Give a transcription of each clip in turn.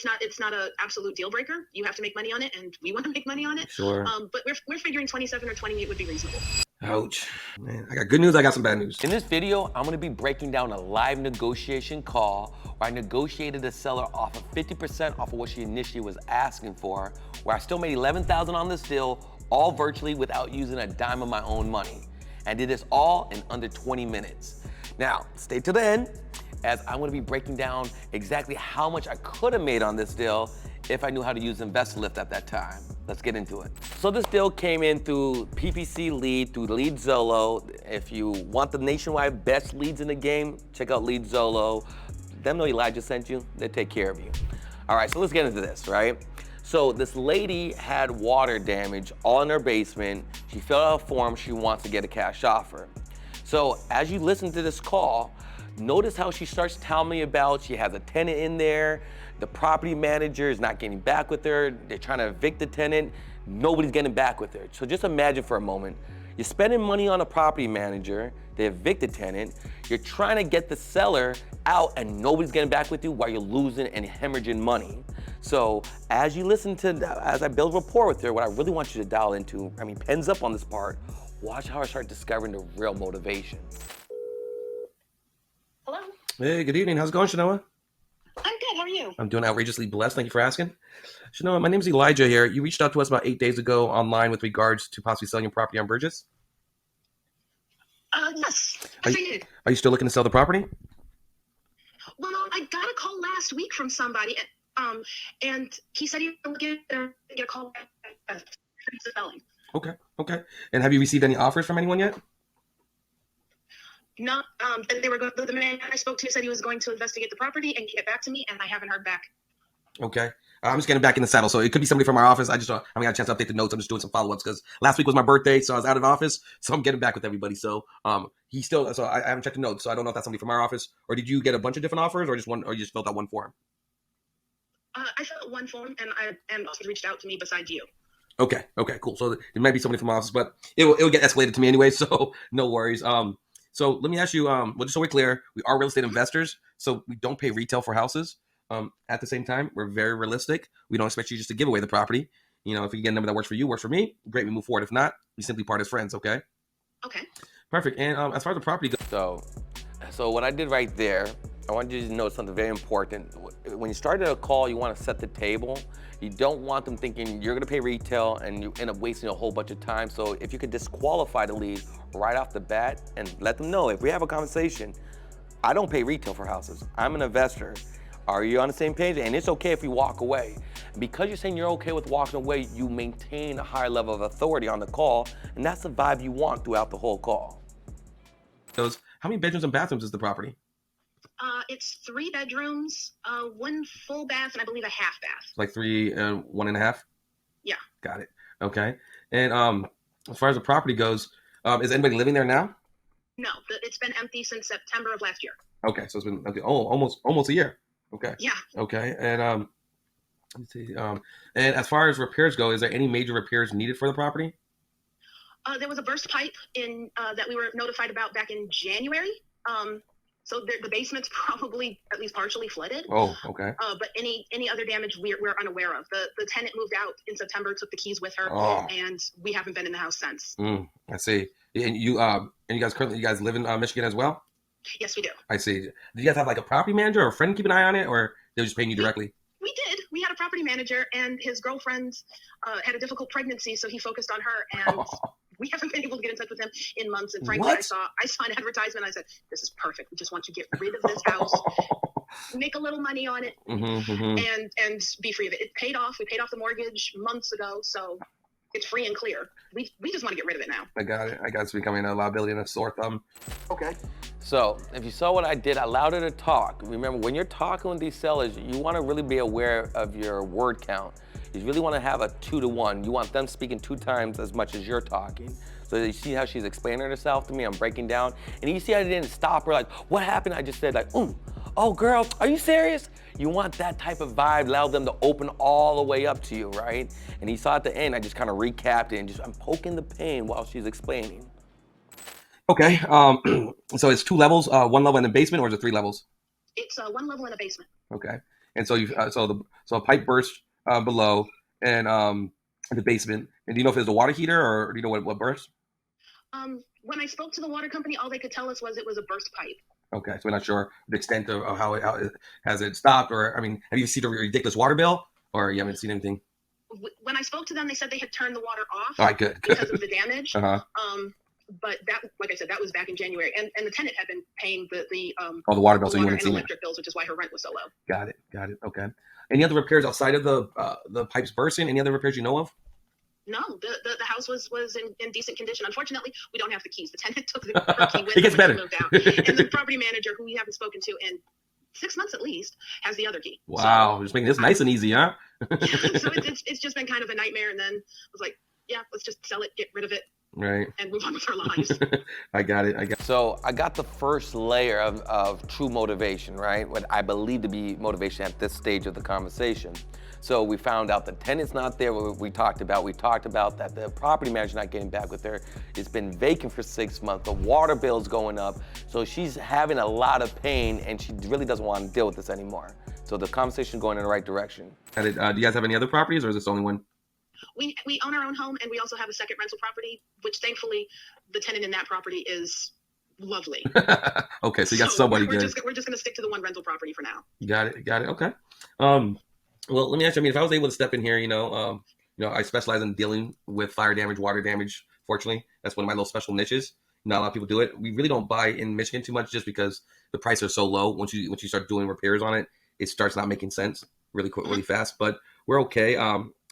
it's not a absolute deal breaker. You have to make money on it, and we want to make money on it. Sure. But we're figuring 27 or 28 would be reasonable. Ouch. Man, I got good news, I got some bad news. In this video, I'm gonna be breaking down a live negotiation call where I negotiated the seller off of 50% off of what she initially was asking for, where I still made $11,000 on this deal, all virtually without using a dime of my own money. And did this all in under 20 minutes. Now, stay to the end, as I'm gonna be breaking down exactly how much I could have made on this deal if I knew how to use InvestLift at that time. Let's get into it. So this deal came in through PPC Lead, through Lead Zolo. If you want the nationwide best leads in the game, check out Lead Zolo. Them know Elijah sent you, they take care of you. All right, so let's get into this, right? So this lady had water damage all in her basement. She filled out a form, she wants to get a cash offer. So as you listen to this call, notice how she starts telling me about she has a tenant in there, the property manager is not getting back with her, they're trying to evict the tenant, nobody's getting back with her. So just imagine for a moment, you're spending money on a property manager, they evict the tenant, you're trying to get the seller out and nobody's getting back with you while you're losing and hemorrhaging money. So as you listen to, as I build rapport with her, what I really want you to dial into, I mean, pens up on this part, watch how I start discovering the real motivation. Hello? Hey, good evening. How's it going, Shanoa? I'm good. How are you? I'm doing outrageously blessed. Thank you for asking. Shanoa, my name's Elijah here. You reached out to us about 8 days ago online with regards to possibly selling your property on Burgess. Yes. I did. Are you still looking to sell the property? Well, I got a call last week from somebody, and he said he would get a call back for selling. Okay. And have you received any offers from anyone yet? No, the man I spoke to said he was going to investigate the property and get back to me, and I haven't heard back. Okay. I'm just getting back in the saddle. So it could be somebody from our office. I haven't got a chance to update the notes. I'm just doing some follow-ups because last week was my birthday, so I was out of office. So I'm getting back with everybody. So I haven't checked the notes. So I don't know if that's somebody from our office, or did you get a bunch of different offers, or just one, or you just filled out one form? I filled out one form, and also reached out to me besides you. Okay, cool. So it might be somebody from our office, but it will get escalated to me anyway. So no worries. So let me ask you, well, just so we're clear, we are real estate investors, so we don't pay retail for houses. At the same time, we're very realistic. We don't expect you just to give away the property. You know, if you get a number that works for you, works for me, great, we move forward. If not, we simply part as friends, okay? Okay. Perfect. And as far as the property goes. So what I did right there, I want you to know something very important. When you start a call, you want to set the table. You don't want them thinking you're going to pay retail and you end up wasting a whole bunch of time. So if you could disqualify the lead right off the bat and let them know, if we have a conversation, I don't pay retail for houses. I'm an investor. Are you on the same page? And it's okay if we walk away. Because you're saying you're okay with walking away, you maintain a higher level of authority on the call, and that's the vibe you want throughout the whole call. How many bedrooms and bathrooms is the property? It's 3 bedrooms, 1 full bath, and I believe a half bath. Like 3 and 1.5? Yeah. Got it. Okay. And as far as the property goes, is anybody living there now? No, it's been empty since September of last year. Okay, so it's been empty. Almost a year. Okay. Yeah. Okay. And let's see. And as far as repairs go, is there any major repairs needed for the property? There was a burst pipe that we were notified about back in January. So the basement's probably at least partially flooded. Oh, okay. But any other damage we're unaware of. The tenant moved out in September, took the keys with her, and we haven't been in the house since. I see. And you guys live in Michigan as well? Yes, we do. I see. Do you guys have like a property manager or a friend keep an eye on it, or they're just paying you directly? We did. We had a property manager, and his girlfriend had a difficult pregnancy, so he focused on her, and we haven't been able to get in touch with him in months. And frankly, I saw an advertisement. I said, "This is perfect. We just want you to get rid of this house, make a little money on it, and be free of it." It paid off. We paid off the mortgage months ago, so it's free and clear. We just want to get rid of it now. I got it. I got it's becoming a liability and a sore thumb. Okay. So if you saw what I did, I allowed her to talk. Remember, when you're talking with these sellers, you want to really be aware of your word count. You really want to have a 2-to-1. You want them speaking 2 times as much as you're talking. So you see how she's explaining herself to me, I'm breaking down. And you see how I didn't stop her, like, what happened? I just said like, oh girl, are you serious? You want that type of vibe, allow them to open all the way up to you, right? And he saw at the end, I just kind of recapped it and I'm poking the pain while she's explaining. Okay, so it's 2 levels, 1 level in the basement, or is it 3 levels? It's 1 level in a basement. Okay, And so so a pipe burst below and in the basement. And do you know if it was a water heater or do you know what burst? When I spoke to the water company, all they could tell us was it was a burst pipe. Okay, so we're not sure the extent of how it has it stopped, or I mean, have you seen a ridiculous water bill, or you haven't seen anything? When I spoke to them, they said they had turned the water off. All right, good. Because of the damage. Uh-huh. But that, like I said, that was back in January, and the tenant had been paying the water bill, so you water wouldn't and see electric bills, which is why her rent was so low. Got it. Okay. Any other repairs outside of the pipes bursting? Any other repairs you know of? No, the house was in decent condition. Unfortunately, we don't have the keys. The tenant took her key with It gets better. She moved out. And the property manager, who we haven't spoken to in 6 months at least, has the other key. Wow, just making this nice and easy, huh? So it's just been kind of a nightmare. And then I was like, yeah, let's just sell it, get rid of it, right, and move on with our lives. I got it. So I got the first layer of true motivation, right? What I believe to be motivation at this stage of the conversation. So we found out the tenant's not there. We talked about that the property manager's not getting back with her. It's been vacant for 6 months. The water bill's going up. So she's having a lot of pain and she really doesn't want to deal with this anymore. So the conversation's going in the right direction. Do you guys have any other properties or is this the only one? We own our own home, and we also have a second rental property, which thankfully the tenant in that property is lovely. Okay, so you got somebody we're good. We're just going to stick to the one rental property for now. Got it. Okay. Well, let me ask you. I mean, if I was able to step in here, I specialize in dealing with fire damage, water damage. Fortunately, that's one of my little special niches. Not a lot of people do it. We really don't buy in Michigan too much, just because the prices are so low. Once you start doing repairs on it, it starts not making sense really quick, really fast. But we're okay.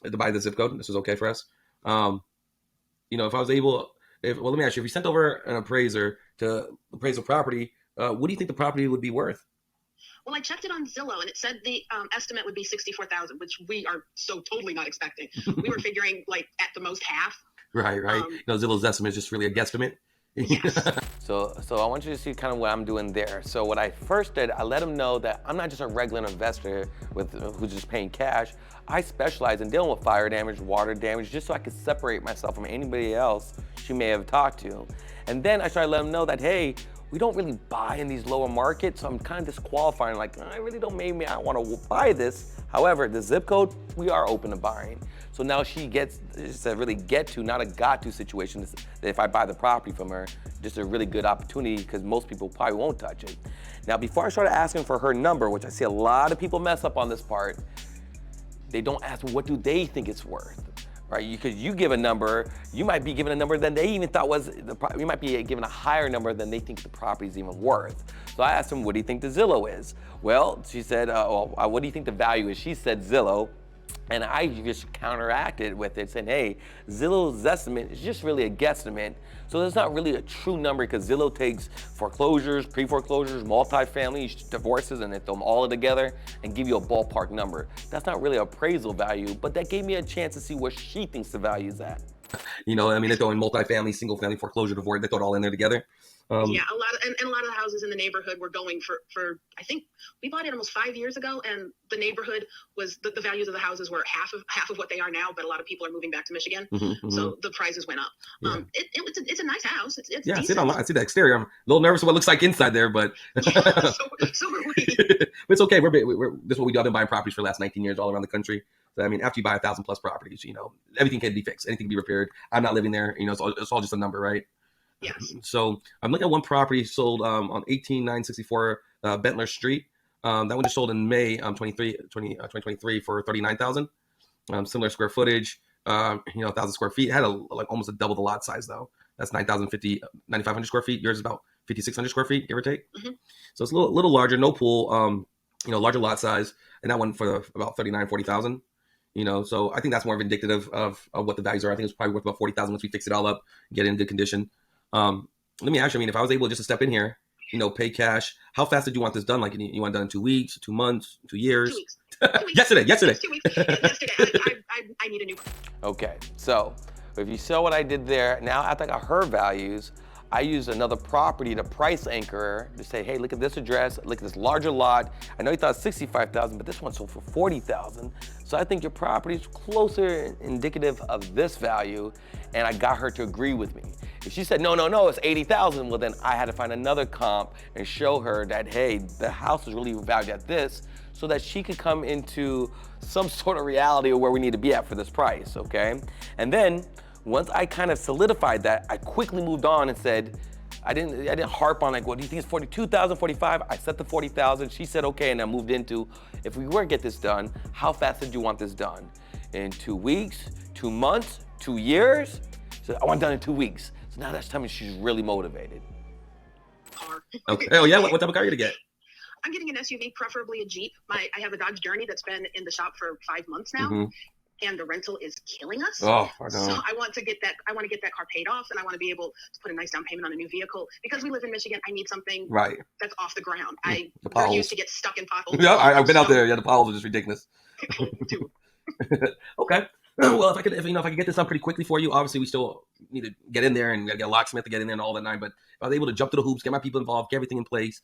To buy the zip code, this is okay for us. If I was able, let me ask you, if you sent over an appraiser to appraise a property, what do you think the property would be worth? Well, I checked it on Zillow, and it said the estimate would be $64,000, which we are so totally not expecting. We were figuring like at the most half. Right. Zillow's estimate is just really a guesstimate. Yes. So I want you to see kind of what I'm doing there. So what I first did, I let them know that I'm not just a regular investor who's just paying cash. I specialize in dealing with fire damage, water damage, just so I could separate myself from anybody else she may have talked to. And then I started letting them know that, hey, we don't really buy in these lower markets, so I'm kind of disqualifying, like, I really don't, maybe I want to buy this. However, the zip code, we are open to buying. So now it's a really get to, not a got to situation, that if I buy the property from her, just a really good opportunity because most people probably won't touch it. Now, before I started asking for her number, which I see a lot of people mess up on this part, they don't ask me what do they think it's worth. Right, because you give a number, you might be given a number than they even thought was, you might be given a higher number than they think the property is even worth. So I asked them, what do you think the Zillow is? Well, she said, what do you think the value is? She said Zillow. And I just counteracted with it, saying, hey, Zillow's estimate is just really a guesstimate. So there's not really a true number because Zillow takes foreclosures, pre-foreclosures, multifamily, divorces, and they throw them all together and give you a ballpark number. That's not really appraisal value, but that gave me a chance to see where she thinks the value is at. They throw in multifamily, single family, foreclosure, divorce, they throw it all in there together. Yeah, a lot of the houses in the neighborhood were going for I think we bought it almost 5 years ago, and the neighborhood was the values of the houses were half of what they are now, but a lot of people are moving back to Michigan, so the prices went up. Yeah. It's a nice house. It's yeah, I see the exterior. I'm a little nervous of what it looks like inside there, but yeah, so are we. But it's okay. We're this is what we do. I've been buying properties for the last 19 years all around the country. So, I mean, after you buy 1,000+ properties, everything can be fixed, anything can be repaired. I'm not living there. It's all just a number, right? Yes. So I'm looking at one property sold on 18964 Bentler Street. That one just sold in May 2023 for $39,000. Similar square footage, 1,000 square feet. It had almost a double the lot size though. That's 9,500 square feet. Yours is about 5,600 square feet, give or take. Mm-hmm. So it's a little larger, no pool. Larger lot size, and that one for about $40,000. So I think that's more of indicative of what the values are. I think it's probably worth about $40,000 once we fix it all up, get it in good condition. Let me ask you, if I was able just to step in here, pay cash, how fast did you want this done? Like you want it done in 2 weeks, 2 months, 2 years? 2 weeks. 2 weeks. Yesterday. 2 weeks. Yesterday. I need a new. Okay, so if you saw what I did there, now after I got her values, I used another property to price anchor her to say, hey, look at this address, look at this larger lot. I know you thought 65,000, but this one sold for 40,000. So I think your property is closer indicative of this value, and I got her to agree with me. If she said, no, it's 80,000, well then I had to find another comp and show her that, hey, the house is really valued at this, so that she could come into some sort of reality of where we need to be at for this price, okay? And then, once I kind of solidified that, I quickly moved on and said, I didn't harp on like, well, do you think it's 42,000, 45? I set the 40,000. She said, okay, and I moved into, if we were to get this done, how fast did you want this done? In 2 weeks, 2 months, 2 years? She said, I want it done in 2 weeks. So now that's telling me she's really motivated. Car. Okay. Oh yeah, what type of car are you gonna get? I'm getting an SUV, preferably a Jeep. I have a Dodge Journey that's been in the shop for 5 months now. And the rental is killing us. Oh, I know. So I want to get that car paid off, and I want to be able to put a nice down payment on a new vehicle. Because we live in Michigan, I need something that's off the ground. We're used to get stuck in potholes. Yeah, I've been out there. Yeah, the potholes are just ridiculous. Okay. Well, if I could get this done pretty quickly for you, obviously we still need to get in there and we gotta get a locksmith to get in there and all that nine. But if I was able to jump through the hoops, get my people involved, get everything in place,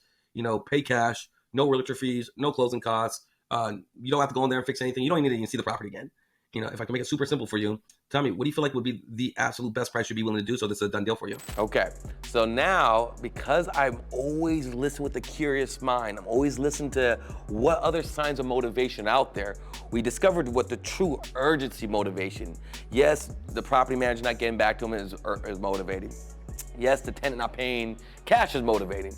pay cash, no realtor fees, no closing costs. You don't have to go in there and fix anything. You don't even need to even see the property again. If I can make it super simple for you, tell me, what do you feel like would be the absolute best price you'd be willing to do so this is a done deal for you? Okay, so now, because I'm always listening with a curious mind, I'm always listening to what other signs of motivation out there, we discovered what the true urgency motivation. Yes, the property manager not getting back to him is motivating. Yes, the tenant not paying cash is motivating.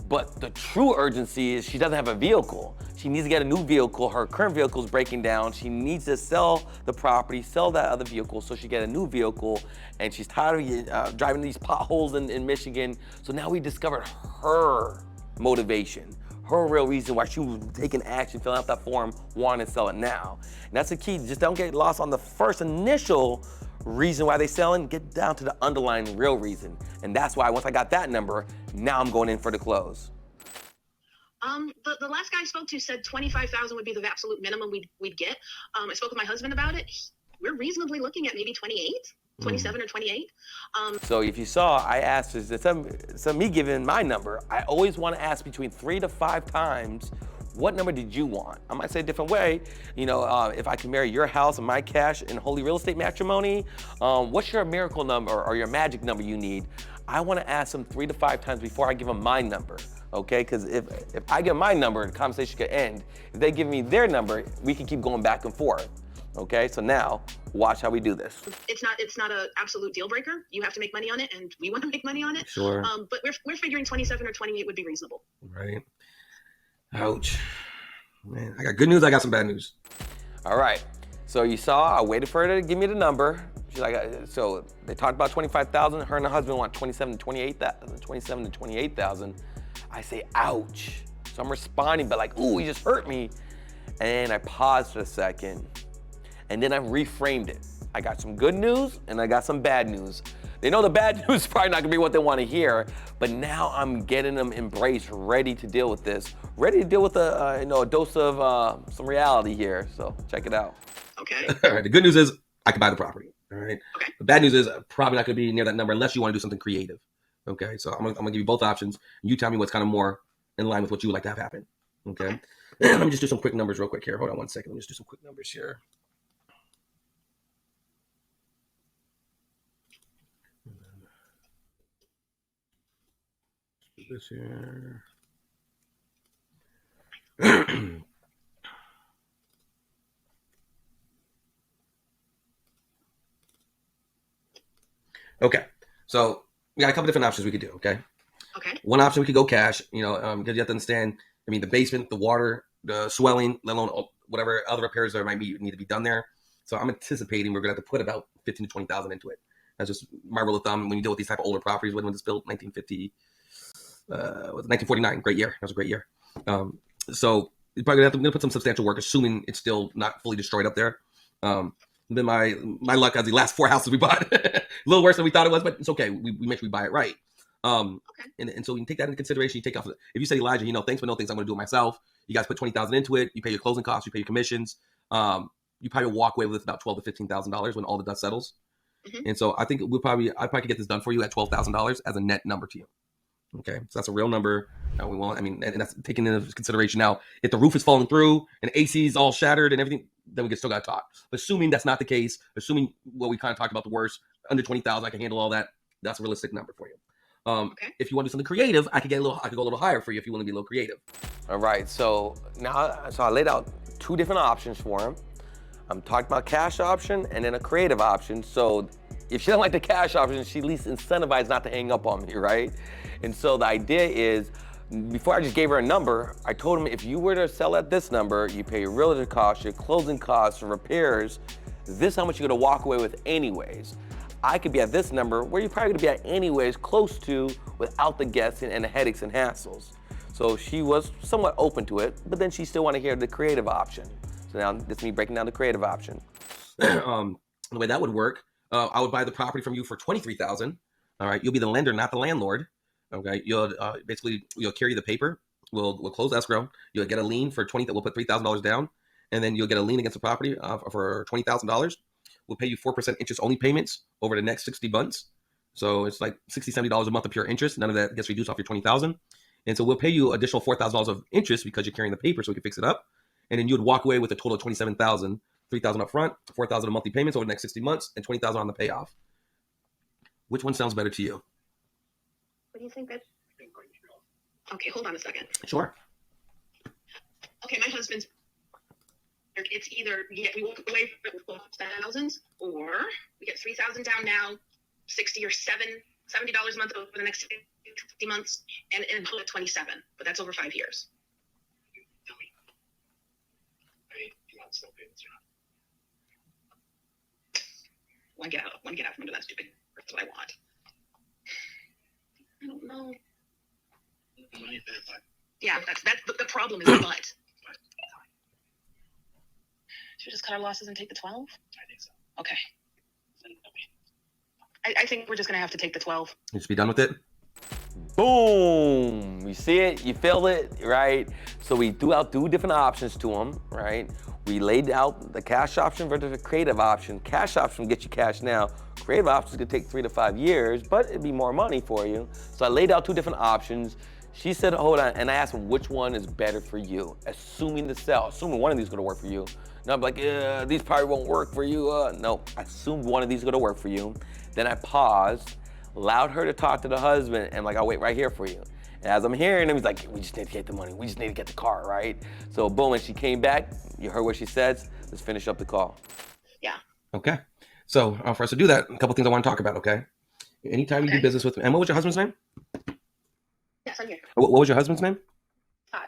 But the true urgency is she doesn't have a vehicle. She needs to get a new vehicle. Her current vehicle is breaking down. She needs to sell the property, sell that other vehicle so she get a new vehicle. And she's tired of driving these potholes in Michigan. So now we discovered her motivation, her real reason why she was taking action, filling out that form, wanting to sell it now. And that's the key. Just don't get lost on the first initial reason why they selling, get down to the underlying real reason. And that's why once I got that number, now I'm going in for the close. The last guy I spoke to said 25,000 would be the absolute minimum we'd get. I spoke with my husband about it. We're reasonably looking at maybe 28, 27 or 28. So if you saw, I asked, so me giving my number, I always want to ask between 3 to 5 times, what number did you want? I might say a different way. If I can marry your house and my cash in holy real estate matrimony, what's your miracle number or your magic number you need? I want to ask them 3 to 5 times before I give them my number, okay? Because if I give my number, the conversation could end. If they give me their number, we can keep going back and forth, okay? So now, watch how we do this. It's not an absolute deal breaker. You have to make money on it, and we want to make money on it. Sure. But we're figuring 27 or 28 would be reasonable. Right. Ouch. Man, I got good news. I got some bad news. All right. So you saw, I waited for her to give me the number. She's like, so they talked about 25,000. Her and her husband want 27 to 28,000. I say, ouch. So I'm responding, but like, ooh, he just hurt me. And I paused for a second. And then I reframed it. I got some good news and I got some bad news. They know the bad news is probably not gonna be what they wanna hear, but now I'm getting them embraced, ready to deal with this. Ready to deal with a dose of some reality here, so check it out. Okay. All right, the good news is I can buy the property, all right? Okay. The bad news is probably not gonna be near that number unless you wanna do something creative, okay? So I'm gonna give you both options. You tell me what's kind of more in line with what you would like to have happen, okay? Let me just do some quick numbers real quick here. Hold on one second, let me just do some quick numbers here. This here. Okay, so we got a couple different options we could do. Okay. One option we could go cash. Because you have to understand. I mean, the basement, the water, the swelling, let alone whatever other repairs there might need to be done there. So I'm anticipating we're gonna have to put about 15 to 20,000 into it. That's just my rule of thumb when you deal with these type of older properties. When it was built, 1950. Was 1949, great year. That was a great year. So you're probably gonna put some substantial work, assuming it's still not fully destroyed up there. Then my luck as the last 4 houses we bought, a little worse than we thought it was, but it's okay. We make sure we buy it right. And so you can take that into consideration. You take off, if you say, Elijah, thanks but no thanks, I'm going to do it myself. You guys put 20,000 into it. You pay your closing costs. You pay your commissions. You probably walk away with about $12,000 to $15,000 when all the dust settles. And so I think I probably could get this done for you at $12,000 as a net number to you. Okay, so that's a real number. We want. I mean, and that's taking into consideration now. If the roof is falling through and AC is all shattered and everything, then we still got to talk. But assuming that's not the case, assuming what we kind of talked about the worst, under 20,000, I can handle all that. That's a realistic number for you. If you want to do something creative, I could go a little higher for you if you want to be a little creative. All right. So I laid out 2 different options for him. I'm talking about cash option and then a creative option. So if she doesn't like the cash option, she at least incentivized not to hang up on me, right? And so the idea is, before I just gave her a number, I told him if you were to sell at this number, you pay your realtor costs, your closing costs, your repairs, this is how much you're gonna walk away with anyways. I could be at this number where you're probably gonna be at anyways, close to, without the guessing and the headaches and hassles. So she was somewhat open to it, but then she still wanted to hear the creative option. So now this is me breaking down the creative option. The way that would work, I would buy the property from you for $23,000. All right, you'll be the lender, not the landlord. Okay, you'll you'll carry the paper. We'll close escrow. You'll get a lien for we'll put $3,000 down, and then you'll get a lien against the property for $20,000. We'll pay you 4% interest only payments over the next 60 months. So it's like $60, $70 a month of pure interest. None of that gets reduced off your $20,000. And so we'll pay you additional $4,000 of interest because you're carrying the paper, so we can fix it up. And then you would walk away with a total of $27,000, $3,000 up front, $4,000 of monthly payments over the next 60 months, and $20,000 on the payoff. Which one sounds better to you? What do you think? Okay, hold on a second. Sure. Okay, my husband's. It's either we walk away with thousands, or we get $3,000 down now, $60 or $70 a month over the next 60 months, and pull at 27. But that's over 5 years. One get out from under that stupid. That's what I want. I don't know. Yeah, that's the problem is the but. Should we just cut our losses and take the 12? I think so. Okay. I think we're just gonna have to take the 12. You just be done with it. Boom! You see it, you feel it, right? So we threw out 2 different options to him, right? We laid out the cash option versus the creative option. Cash option gets you cash now. Creative options could take 3 to 5 years, but it'd be more money for you. So I laid out 2 different options. She said, hold on, and I asked him which one is better for you, assuming one of these is gonna work for you. And I'm like, these probably won't work for you. No, I assumed one of these is gonna work for you. Then I paused, allowed her to talk to the husband, and I'll wait right here for you. And as I'm hearing him, he's like, we just need to get the money. We just need to get the car, right? So boom, and she came back. You heard what she said. Let's finish up the call. Yeah. Okay. So for us to do that, a couple things I want to talk about, okay? Anytime you do business with me, and what was your husband's name? Yes, I'm here. What was your husband's name?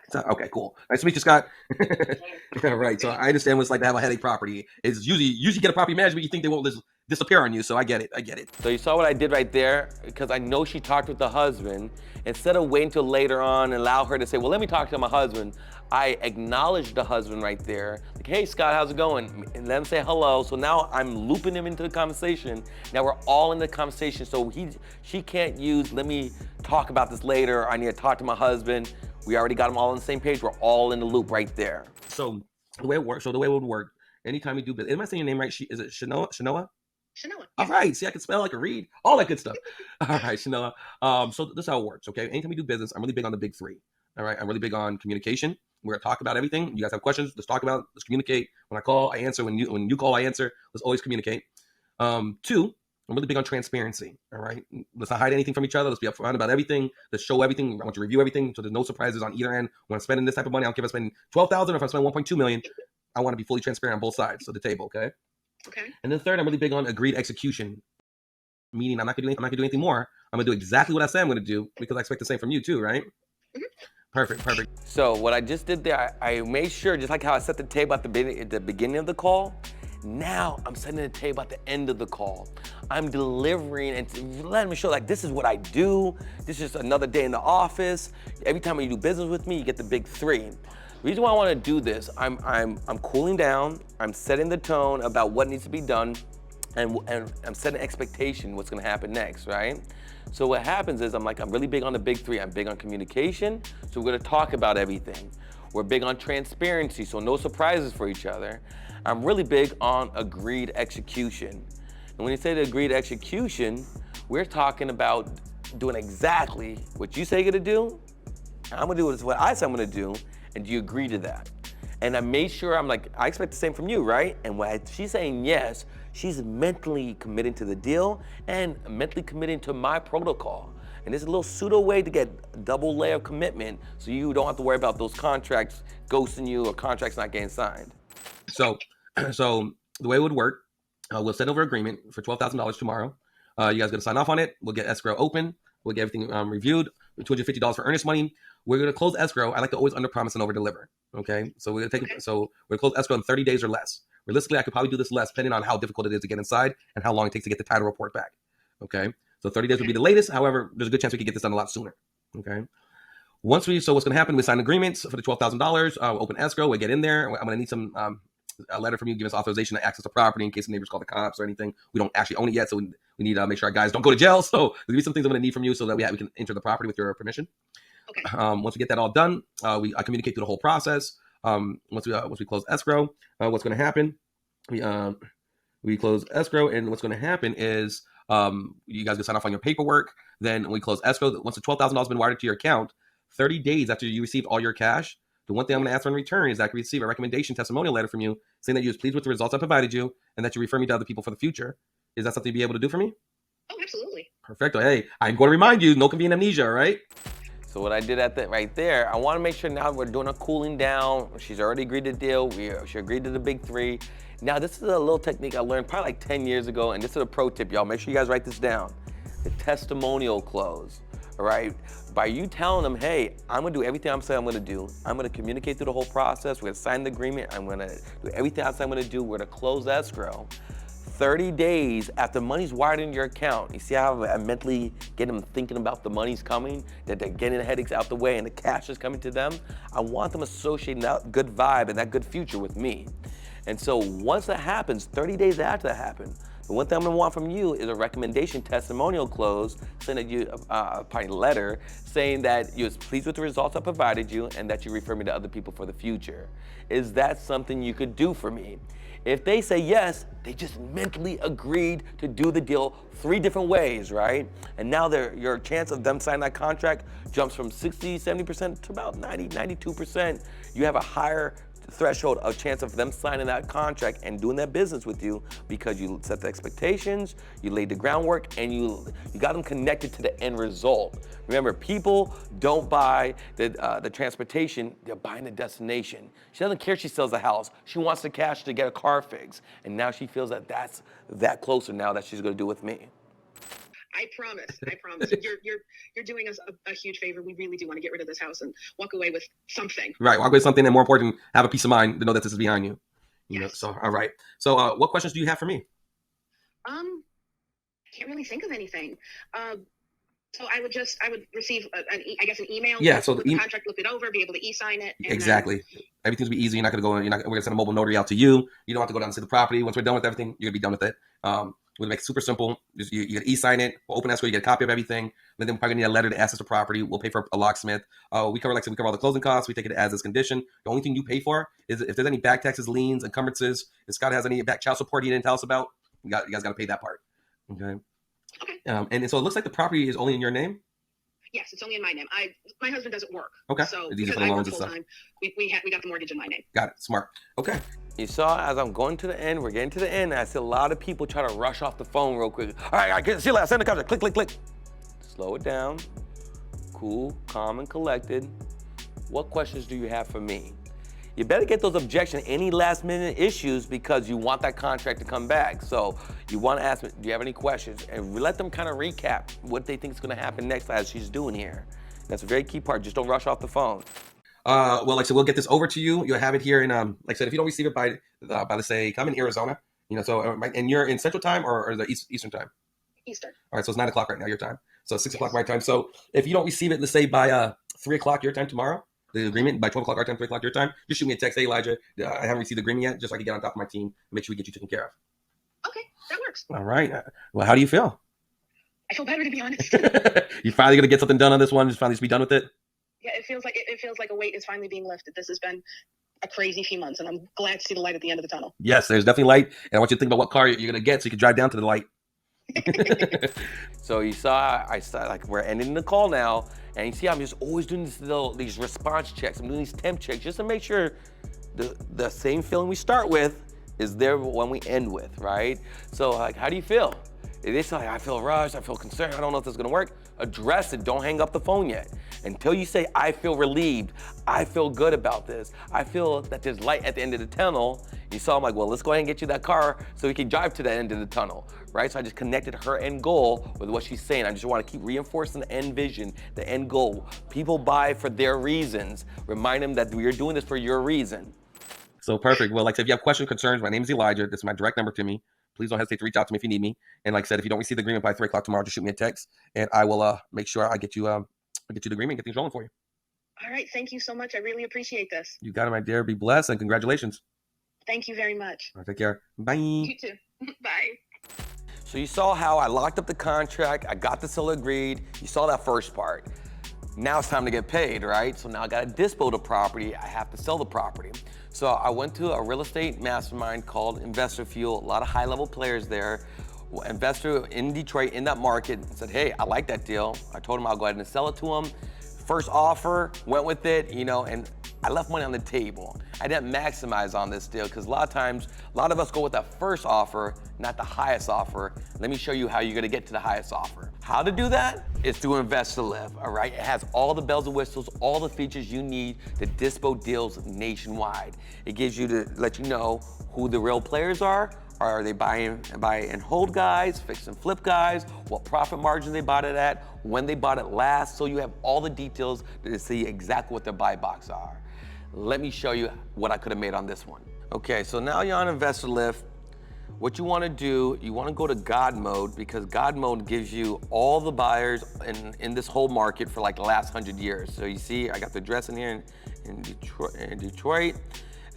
Scott. Okay, cool. Nice to meet you, Scott. Right. So I understand what it's like to have a headache property. It's usually get a property management, you think they won't disappear on you. So I get it. So you saw what I did right there? Because I know she talked with the husband. Instead of waiting till later on and allow her to say, well, let me talk to my husband, I acknowledged the husband right there. Like, hey, Scott, how's it going? And let him say hello. So now I'm looping him into the conversation. Now we're all in the conversation. So she can't use, let me talk about this later. I need to talk to my husband. We already got them all on the same page. We're all in the loop right there. So the way it would work, anytime you do business, am I saying your name right? Is it Shanoa? Shanoa. All right. See, I can spell, I can read, all that good stuff. All right, Shanoa. So this is how it works, okay? Anytime we do business, I'm really big on the big 3. All right, I'm really big on communication. We're gonna talk about everything. You guys have questions, let's talk about it. Let's communicate. When I call, I answer. When you call, I answer. Let's always communicate. 2, I'm really big on transparency. All right, let's not hide anything from each other. Let's be upfront about everything. Let's show everything. I want you to review everything, so there's no surprises on either end. When I'm spending this type of money, I don't care if I'm spending $12,000 or if I'm spending $1.2 million. I want to be fully transparent on both sides of the table. Okay. Okay. And then 3rd, I'm really big on agreed execution. Meaning, I'm not gonna do anything more. I'm gonna do exactly what I say I'm gonna do because I expect the same from you too, right? Mm-hmm. Perfect. So what I just did there, I made sure, just like how I set the table at the beginning of the call, now I'm setting the table at the end of the call. I'm delivering and letting me show, like, this is what I do. This is another day in the office. Every time you do business with me, you get the big 3. The reason why I want to do this, I'm cooling down. I'm setting the tone about what needs to be done, and I'm setting expectation what's going to happen next, right? So what happens is I'm really big on the big 3. I'm big on communication, so we're going to talk about everything. We're big on transparency, so no surprises for each other. I'm really big on agreed execution. And when you say the agreed execution, we're talking about doing exactly what you say you're gonna do. I'm gonna do what I say I'm gonna do, and do you agree to that? And I made sure, I'm like, I expect the same from you, right? And when she's saying yes, she's mentally committing to the deal and mentally committing to my protocol. And there's a little pseudo way to get double layer of commitment so you don't have to worry about those contracts ghosting you or contracts not getting signed. So, so the way it would work, we'll send over agreement for $12,000 tomorrow. You guys gonna sign off on it. We'll get escrow open. We'll get everything reviewed. $250 for earnest money. We're gonna close escrow. I like to always under promise and over deliver. Okay, so we're gonna take it. So we're gonna close escrow in 30 days or less. Realistically, I could probably do this less, depending on how difficult it is to get inside and how long it takes to get the title report back. Okay, so 30 days would be the latest. However, there's a good chance we could get this done a lot sooner. Okay. What's going to happen? We sign agreements for the $12,000. Open escrow. We get in there. I'm gonna need some a letter from you, give us authorization to access the property in case the neighbors call the cops or anything. We don't actually own it yet, so we need to make sure our guys don't go to jail. So there'll be some things I'm going to need from you so that we can enter the property with your permission. Okay. Once we get that all done, I communicate through the whole process. Once we close escrow, what's going to happen? We close escrow, and what's going to happen is you guys can sign off on your paperwork. Then we close escrow. Once the $12,000 has been wired to your account, 30 days after you receive all your cash, the one thing I'm going to ask for in return is that I can receive a recommendation testimonial letter from you saying that you was pleased with the results I provided you and that you refer me to other people for the future. Is that something you'd be able to do for me? Oh, absolutely. Perfect. Hey, I'm going to remind you, no convenient amnesia, all right? So what I did at that right there, I want to make sure now we're doing a cooling down. She's already agreed to the deal. She agreed to the big three. Now this is a little technique I learned probably like 10 years ago, and this is a pro tip, y'all. Make sure you guys write this down. The testimonial close, all right? By you telling them, hey, I'm gonna do everything I'm saying I'm gonna do. I'm gonna communicate through the whole process. We're gonna sign the agreement. I'm gonna do everything I say I'm gonna do. We're gonna close escrow. 30 days after money's wired in your account, you see how I mentally get them thinking about the money's coming, that they're getting the headaches out the way and the cash is coming to them. I want them associating that good vibe and that good future with me. And so once that happens, 30 days after that happens, the one thing I'm gonna want from you is a recommendation testimonial close, saying that you, a letter, saying that you're pleased with the results I provided you and that you refer me to other people for the future. Is that something you could do for me? If they say yes, they just mentally agreed to do the deal 3 different ways, right? And now your chance of them signing that contract jumps from 60, 70% to about 90, 92%. You have a higher threshold of chance of them signing that contract and doing that business with you because you set the expectations, you laid the groundwork, and you got them connected to the end result. Remember, people don't buy the transportation, they're buying the destination. She doesn't care if she sells a house. She wants the cash to get a car fixed. And now she feels that that's that closer now that she's gonna do with me. I promise. You're doing us a huge favor. We really do want to get rid of this house and walk away with something. Right, walk away with something, and more important, have a peace of mind to know that this is behind you. You know, Yes. so all right. So what questions do you have for me? I can't really think of anything. So I would receive an email. Yeah, so with the contract, look it over, be able to e-sign it. And exactly. Everything's gonna be easy. You're not gonna go. We're gonna send a mobile notary out to you. You don't have to go down and see the property. Once we're done with everything, you're gonna be done with it. We'll make it super simple. You get e-sign it. We'll open escrow. You get a copy of everything. Then we're probably gonna need a letter to access the property. We'll pay for a locksmith. We cover all the closing costs. We take it as is condition. The only thing you pay for is if there's any back taxes, liens, encumbrances. If Scott has any back child support he didn't tell us about, you guys got to pay that part. Okay. Okay. And so it looks like the property is only in your name. Yes, it's only in my name. My husband doesn't work. Okay. So It's easy for because the I loans work and full stuff. time, we got the mortgage in my name. Got it. Smart. Okay. You saw as I'm going to the end, we're getting to the end, and I see a lot of people try to rush off the phone real quick. All right, see you later, send the contract, click, click, click. Slow it down, cool, calm, and collected. What questions do you have for me? You better get those objections, any last minute issues, because you want that contract to come back. So you want to ask me, do you have any questions? And let them kind of recap what they think is going to happen next as she's doing here. That's a very key part, just don't rush off the phone. Well, like I said, we'll get this over to you. You'll have it here in, like I said, if you don't receive it by let's say, I'm in Arizona, and you're in Central Time or the Eastern Time? Eastern. All right, so it's 9 o'clock right now, your time. So 6 o'clock my time. So if you don't receive it, let's say by 3 o'clock your time tomorrow, the agreement, by 12 o'clock our time, 3 o'clock your time, just shoot me a text. Hey, Elijah, I haven't received the agreement yet, just so I can get on top of my team and make sure we get you taken care of. Okay, that works. All right. Well, how do you feel? I feel better, to be honest. You finally gonna get something done on this one? Just finally be done with it? Yeah, it feels like a weight is finally being lifted. This has been a crazy few months, and I'm glad to see the light at the end of the tunnel. Yes, there's definitely light, and I want you to think about what car you're gonna get so you can drive down to the light. So you saw, I saw, like, we're ending the call now, and you see I'm just always doing these response checks. I'm doing these temp checks just to make sure the same feeling we start with is there when we end with, right? So, like, how do you feel? If they say, like, I feel rushed, I feel concerned, I don't know if this is gonna work, address it, don't hang up the phone yet. Until you say, I feel relieved, I feel good about this, I feel that there's light at the end of the tunnel, you saw, I'm like, well, let's go ahead and get you that car so we can drive to the end of the tunnel, right? So I just connected her end goal with what she's saying. I just wanna keep reinforcing the end vision, the end goal. People buy for their reasons. Remind them that you're doing this for your reason. So perfect. Well, like I said, if you have questions, concerns, my name is Elijah. This is my direct number to me. Please don't hesitate to reach out to me if you need me. And like I said, if you don't receive the agreement by 3 o'clock tomorrow, just shoot me a text, and I will make sure I get you the agreement and get things rolling for you. All right. Thank you so much. I really appreciate this. You got it, my dear. Be blessed, and congratulations. Thank you very much. All right, take care. Bye. You too. Bye. So you saw how I locked up the contract, I got the seller agreed, you saw that first part. Now it's time to get paid, right? So now I gotta dispo the property, I have to sell the property. So I went to a real estate mastermind called Investor Fuel, a lot of high-level players there. Investor in Detroit, in that market, said, hey, I like that deal. I told him I'll go ahead and sell it to him. First offer, went with it, and I left money on the table. I didn't maximize on this deal because a lot of times, a lot of us go with that first offer, not the highest offer. Let me show you how you're gonna get to the highest offer. How to do that is through Invest to Live, all right? It has all the bells and whistles, all the features you need to dispo deals nationwide. It gives you to let you know who the real players are they buy and hold guys, fix and flip guys, what profit margin they bought it at, when they bought it last, so you have all the details to see exactly what their buy box are. Let me show you what I could have made on this one. Okay, so now you're on Investor Lift. What you wanna do, you wanna go to God mode, because God mode gives you all the buyers in this whole market for like the last 100 years. So you see, I got the address in here in Detroit.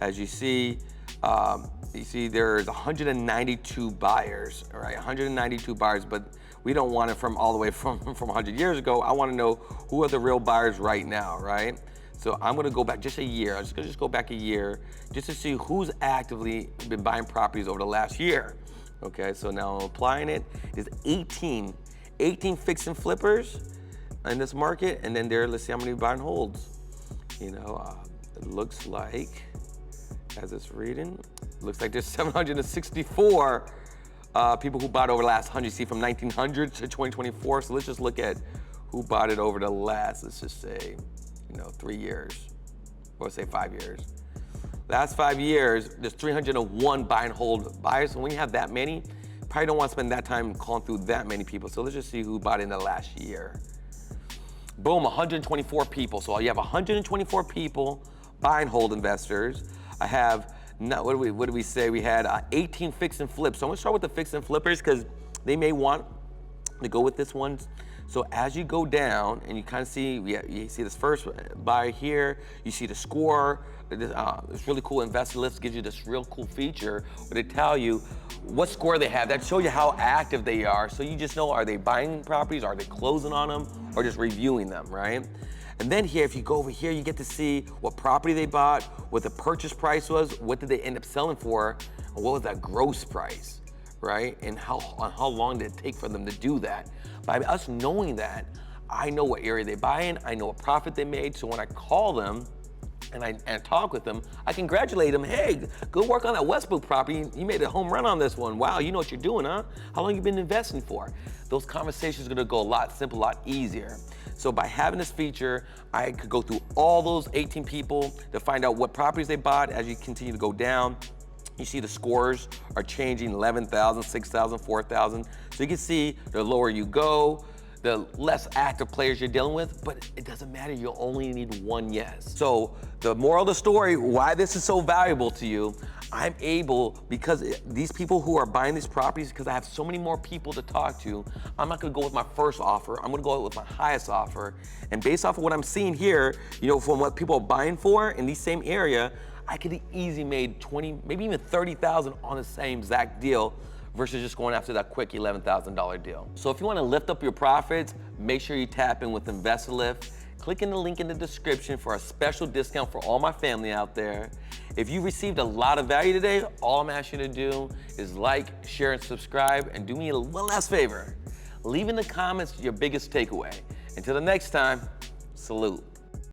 As you see there's 192 buyers, all right? 192 buyers, but we don't want it from all the way from 100 years ago. I wanna know who are the real buyers right now, right? So I'm gonna go back just a year. I'm just gonna go back a year just to see who's actively been buying properties over the last year. Okay, so now I'm applying it. There's 18 fix and flippers in this market, and then let's see how many buy and holds. It looks like, as it's reading, it looks like there's 764 people who bought over the last 100. See, from 1900 to 2024. So let's just look at who bought it over the last, let's just say, 3 years, or say 5 years. Last 5 years, there's 301 buy and hold buyers. So when you have that many, you probably don't want to spend that time calling through that many people. So let's just see who bought in the last year. Boom, 124 people. So you have 124 people buy and hold investors. I have, what do we say? We had 18 fix and flips. So I'm gonna start with the fix and flippers because they may want to go with this one. So as you go down and you kind of see, you see this first buyer here, you see the score. This really cool Investor List gives you this real cool feature where they tell you what score they have. That shows you how active they are. So you just know, are they buying properties, are they closing on them, or just reviewing them, right? And then here, if you go over here, you get to see what property they bought, what the purchase price was, what did they end up selling for, and what was that gross price, right? And how long did it take for them to do that? By us knowing that, I know what area they buy in, I know what profit they made, so when I call them and talk with them, I congratulate them. Hey, good work on that Westbrook property. You made a home run on this one. Wow, you know what you're doing, huh? How long you been investing for? Those conversations are gonna go a lot simpler, a lot easier. So by having this feature, I could go through all those 18 people to find out what properties they bought. As you continue to go down, you see the scores are changing, 11,000, 6,000, 4,000. So you can see the lower you go, the less active players you're dealing with, but it doesn't matter, you'll only need one yes. So the moral of the story, why this is so valuable to you, I'm able, because these people who are buying these properties, because I have so many more people to talk to, I'm not gonna go with my first offer, I'm gonna go with my highest offer. And based off of what I'm seeing here, from what people are buying for in the same area, I could have easily made 20, maybe even 30,000 on the same exact deal versus just going after that quick $11,000 deal. So if you wanna lift up your profits, make sure you tap in with Investor Lift. click in the link in the description for a special discount for all my family out there. If you received a lot of value today, all I'm asking you to do is like, share, and subscribe, and do me one last favor. Leave in the comments your biggest takeaway. Until the next time, salute.